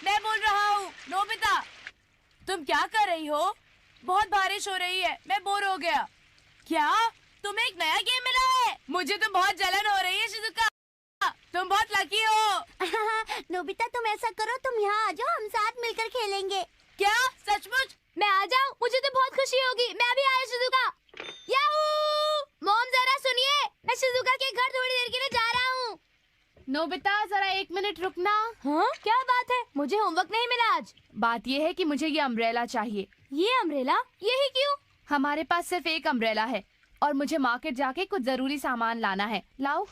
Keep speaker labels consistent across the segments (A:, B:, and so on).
A: मैं बोल रहा हूँ। नोबिता, तुम क्या कर रही हो? बहुत बारिश हो रही है, मैं बोर हो गया। क्या तुम्हें एक नया गेम मिला है? मुझे तो बहुत जलन हो रही है शिजुका। तुम बहुत लकी हो।
B: नोबिता, तुम ऐसा करो, तुम यहाँ आ जाओ, हम साथ मिलकर खेलेंगे।
A: क्या सचमुच?
B: मैं आ जाऊँ? मुझे तो बहुत खुशी होगी। मैं अभी आया शिजुका। याहू! मॉम, जरा सुनिए, मैं शिजुका के घर थोड़ी देर के लिए जा रहा हूँ।
C: नोबिता, जरा 1 मिनट रुकना।
B: हाँ, क्या बात है? मुझे होमवर्क नहीं मिला आज।
C: बात ये है कि मुझे ये अम्ब्रेला चाहिए।
B: ये अम्ब्रेला? यही क्यों?
C: हमारे पास सिर्फ एक अम्ब्रेला है और मुझे मार्केट जाके कुछ जरूरी सामान लाना है। लाओ।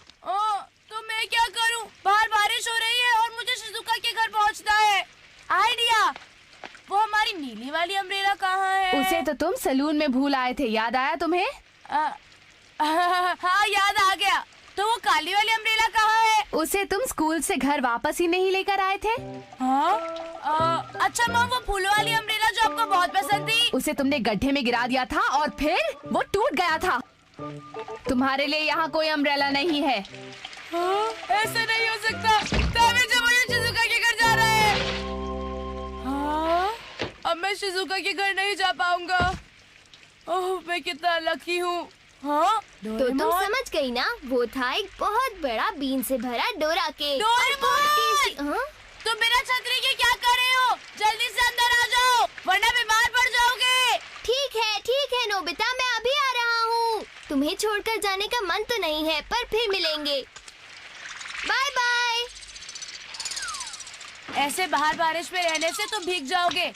A: तो मैं क्या करूं? बाहर बारिश हो रही है और मुझे शिजुका के घर पहुंचना है। आइडिया! वो हमारी नीली वाली अम्ब्रेला कहाँ है?
C: उसे तो तुम सलून में भूल आए थे, याद आया तुम्हें?
A: हाँ, याद आ गया। तो वो काली वाली अम्ब्रेला कहाँ है?
C: उसे तुम स्कूल से घर वापस ही नहीं लेकर आए थे?
A: हाँ? अच्छा मॉम, वो फूलों वाली अम्ब्रेला जो आपको बहुत पसंद थी।
C: उसे तुमने गड्ढे में गिरा दिया था और फिर वो टूट गया था। तुम्हारे लिए यहाँ कोई अम्ब्रेला नहीं है।
A: हाँ? ऐसा नहीं हो सकता। तभी जब मुझे शिजुका के घर जा रहा है। हाँ? अब मैं शिजुका के घर नहीं जा पाऊंगा। ओह, मैं कितना लकी हूँ। हाँ?
B: तो तुम समझ गई ना? वो था एक बहुत बड़ा बीन से भरा डोरा केक।
A: डोरेमोन!
B: हाँ?
A: तुम बिना छतरी के क्या कर रहे हो? जल्दी से अंदर आ जाओ, वरना बीमार पड़ जाओगे।
B: ठीक है नोबिता, मैं अभी आ रहा हूँ। तुम्हें छोड़कर जाने का मन तो नहीं है, पर फिर मिलेंगे। Bye bye.
A: ऐसे बाहर बारिश में रहने से तुम भीग जाओगे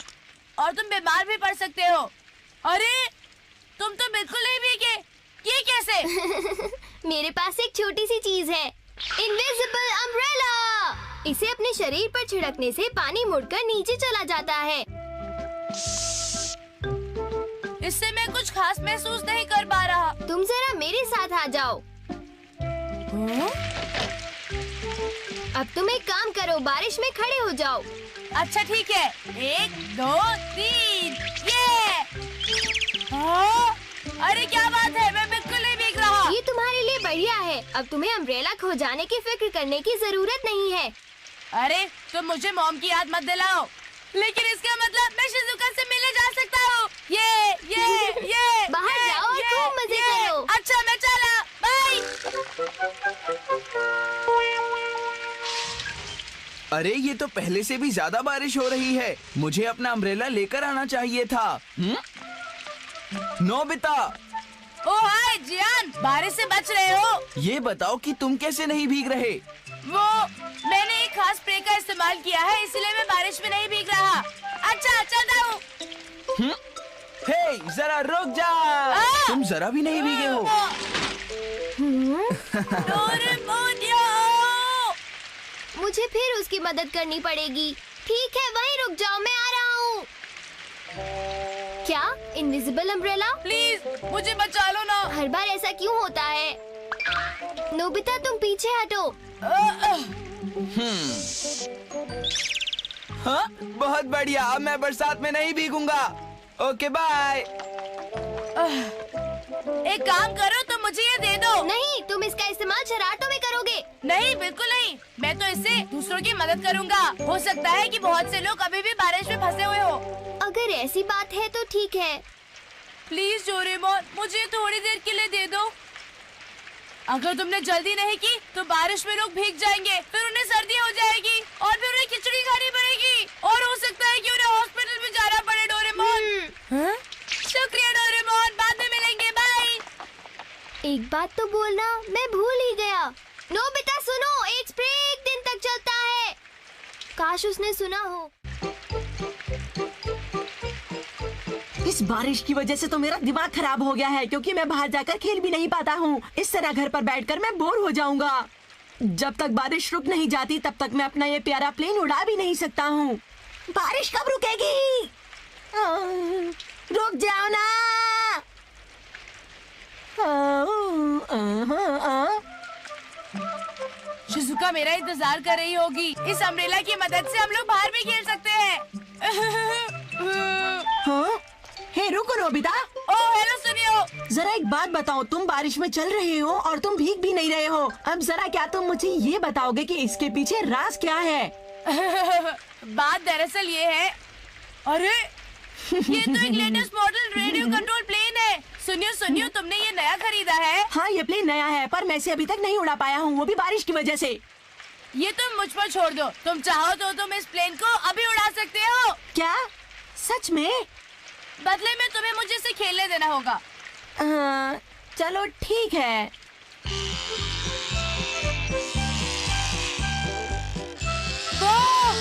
A: और तुम बीमार भी पड़ सकते हो। अरे, तुम तो बिल्कुल नहीं भीगे। ये कैसे?
B: मेरे पास एक छोटी सी चीज है, इनविजिबल अम्ब्रेला। इसे अपने शरीर पर छिड़कने से पानी मुड़कर नीचे चला जाता है।
A: इससे मैं कुछ खास महसूस नहीं कर पा रहा।
B: तुम जरा मेरे साथ आ जाओ। अब तुम एक काम करो, बारिश में खड़े हो जाओ।
A: अच्छा ठीक है, 1 2 3 ये। हाँ? अरे क्या बात है, मैं बिल्कुल नहीं भीग रहा।
B: ये तुम्हारे लिए बढ़िया है। अब तुम्हें अम्ब्रेला खो जाने की फिक्र करने की जरूरत नहीं है।
A: अरे, तुम मुझे मॉम की याद मत दिलाओ। लेकिन इसका मतलब मैं शिजुका से मिलने जा सकता हूँ। ये
B: बाहर जाओ और खूब मजे करो।
A: अच्छा, मैं चला। बाय।
D: अरे, ये तो पहले से भी ज्यादा बारिश हो रही है। मुझे अपना अम्ब्रेला लेकर आना चाहिए था। नोबिता!
A: ओ हाय जियान, बारिश से बच रहे हो?
D: ये बताओ कि तुम कैसे नहीं भीग रहे?
A: वो मैंने एक खास स्प्रे का इस्तेमाल किया है, इसलिए मैं बारिश में नहीं भीग रहा। अच्छा, चलता हूँ।
D: हे, जरा रुक जा। तुम जरा भी नहीं भीगे हो।
A: डोरेमोनियो!
B: मुझे फिर उसकी मदद करनी पड़ेगी। ठीक है, वहीं रुक जाओ, मैं आ रहा हूँ। क्या इनविजिबल अम्ब्रेला?
A: प्लीज मुझे बचा लो ना।
B: हर बार ऐसा क्यों होता है? नोबिता, तुम पीछे हटो।
D: हाँ, बहुत बढ़िया। अब मैं बरसात में नहीं भीगूंगा। Okay, bye.
A: एक काम करो, तुम मुझे ये दे दो।
B: नहीं, तुम इसका इस्तेमाल शरारतों में करोगे।
A: नहीं, बिल्कुल नहीं। मैं तो इससे दूसरों की मदद करूंगा। हो सकता है कि बहुत से लोग अभी भी बारिश में फंसे हुए हो।
B: अगर ऐसी बात है तो ठीक है।
A: प्लीज डोरेमोन, मुझे थोड़ी देर के लिए दे दो। अगर तुमने जल्दी नहीं की तो बारिश में लोग भीग जाएंगे, फिर उन्हें सर्दी हो जाएगी और फिर उन्हें खिचड़ी खानी पड़ेगी और हो सकता है कि उन्हें हॉस्पिटल में जाना पड़े। डोरेमोन। शुक्रिया डोरेमोन, बाद में मिलेंगे। बाय।
B: एक बात तो बोलना मैं भूल ही गया। नोबिता सुनो, एक स्प्रे 1 दिन तक चलता है। काश उसने सुना हो।
E: इस बारिश की वजह से तो मेरा दिमाग खराब हो गया है, क्योंकि मैं बाहर जाकर खेल भी नहीं पाता हूँ। इस तरह घर पर बैठकर मैं बोर हो जाऊंगा। जब तक बारिश रुक नहीं जाती तब तक मैं अपना ये प्यारा प्लेन उड़ा भी नहीं सकता हूँ। बारिश कब रुकेगी? रुक जाओ ना।
A: शिजुका मेरा इंतजार कर रही होगी। इस अम्ब्रेला की मदद से हम लोग बाहर भी खेल सकते हैं।
E: हाँ? हे रुको नोबिता।
A: ओह हेलो, सुनियो।
E: जरा एक बात बताओ, तुम बारिश में चल रहे हो और तुम भीग भी नहीं रहे हो। अब जरा क्या तुम मुझे ये बताओगे कि इसके पीछे राज क्या है?
A: बात दरअसल ये है, अरे ये तो एक latest model radio control plane है। सुनियो सुनियो, तुमने ये नया खरीदा है?
E: हाँ, ये प्लेन नया है पर मैं इसे अभी तक नहीं उड़ा पाया हूँ, वो भी बारिश की वजह से।
A: ये तुम मुझ पर छोड़ दो, तुम चाहो तो तुम इस प्लेन को अभी उड़ा सकते हो।
E: क्या? सच में?
A: बदले में तुम्हें मुझे इसे खेलने देना होगा।
E: चलो ठीक है।
A: वाह!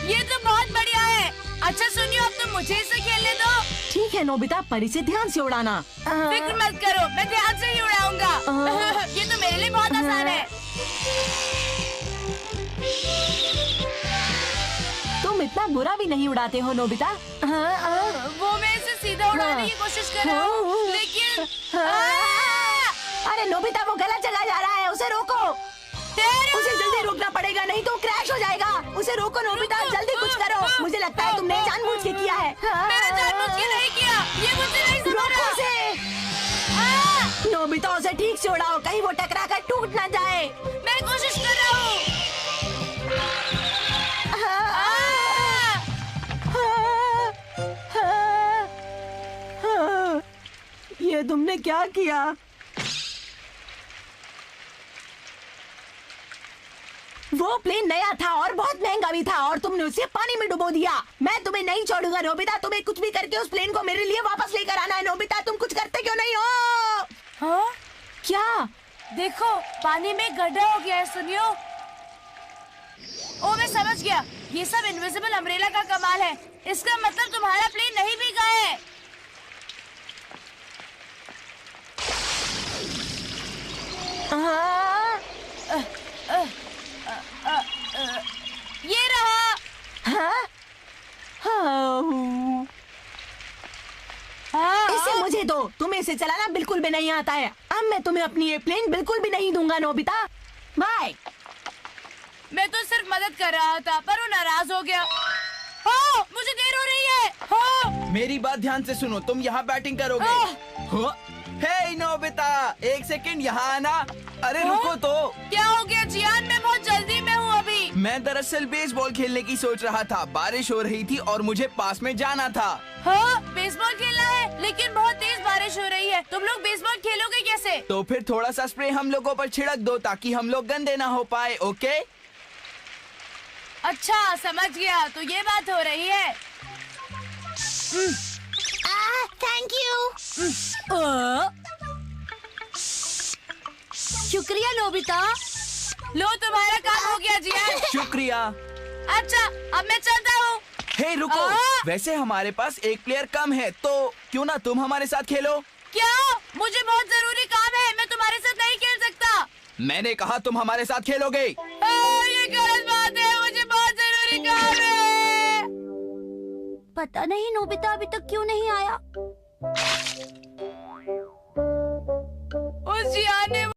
A: ये तो बहुत बढ़िया है। अच्छा सुनियो, अब तुम मुझे इसे खेलने दो।
E: ठीक है नोबिता, पर इसे ध्यान से उड़ाना।
A: फिक्र मत करो, मैं ध्यान से ही उड़ाऊंगा। ये तो मेरे लिए बहुत आसान है।
E: तुम इतना बुरा भी नहीं उड़ाते हो नोबिता।
A: वो मैं इसे सीधा उड़ाने की कोशिश कर रहा हूँ, लेकिन
E: अरे नोबिता, वो गलत जगह जा रहा है, उसे रोको।
A: ठहरो।
E: उसे जल्दी रोकना पड़ेगा, नहीं तो क्रैश हो जाएगा। उसे रोको नोबिता, जल्दी कुछ करो। मुझे लगता है तुमने जानबूझ के किया है।
A: मैंने जानबूझ के नहीं किया, ये मुझसे नहीं समझ
E: रोको
A: रहा।
E: उसे। नोबिता, उसे ठीक से उड़ाओ, कहीं वो टकरा कर टूट ना जाए।
A: मैं कोशिश कर रहा हूँ।
E: ये तुमने क्या किया? वो प्लेन नया था और बहुत महंगा भी था और तुमने उसे पानी में डुबो दिया। मैं तुम्हें नहीं छोड़ूंगा नोबिता, तुम्हें कुछ भी करके उस प्लेन को मेरे लिए वापस लेकर आना है। नोबिता, तुम कुछ करते क्यों नहीं हो?
A: हाँ?
E: क्या?
A: देखो, पानी में गड्ढा हो गया है। सुनियो। ओ, मैं समझ गया, ये सब इनविजिबल अम्ब्रेला का कमाल है। इसका मतलब तुम्हारा प्लेन नहीं भीगा है। ये रहा।
E: हाँ? हाँ। इसे मुझे दो, तुम्हें इसे चलाना बिल्कुल भी नहीं आता है। अब मैं तुम्हें अपनी ये प्लेन बिल्कुल भी नहीं दूंगा नोबिता। बाय।
A: मैं तो सिर्फ मदद कर रहा था, पर वो नाराज हो गया। हाँ, मुझे देर हो रही है। हाँ।
D: मेरी बात ध्यान से सुनो, तुम यहाँ बैटिंग करोगे। हाँ? हे नोबिता, एक सेकंड यहाँ आना। अरे रुको तो।
A: क्या हो गया जियान? मैं बहुत जल्दी में हूँ अभी।
D: मैं दरअसल बेसबॉल खेलने की सोच रहा था, बारिश हो रही थी और मुझे पास में जाना था।
A: हाँ, बेसबॉल खेलना है, लेकिन बहुत तेज बारिश हो रही है। तुम लोग बेसबॉल खेलोगे कैसे?
D: तो फिर थोड़ा सा स्प्रे हम लोगों पर छिड़क दो ताकि हम लोग गंदे ना हो पाए। ओके?
A: अच्छा, समझ गया। तो ये बात हो रही है।
B: Thank you. शुक्रिया नोबिता।
A: लो, तुम्हारा काम हो गया जियान।
D: शुक्रिया।
A: अच्छा, अब मैं चलता हूँ।
D: हे रुको, वैसे हमारे पास एक प्लेयर कम है, तो क्यों ना तुम हमारे साथ खेलो?
A: क्या? मुझे बहुत जरूरी काम है, मैं तुम्हारे साथ नहीं खेल सकता।
D: मैंने कहा तुम हमारे साथ खेलोगे।
A: ये गलत बात है, मुझे बहुत जरूरी काम है।
B: पता नहीं नोबिता अभी तक क्यों नहीं आया।
A: उस जियान ने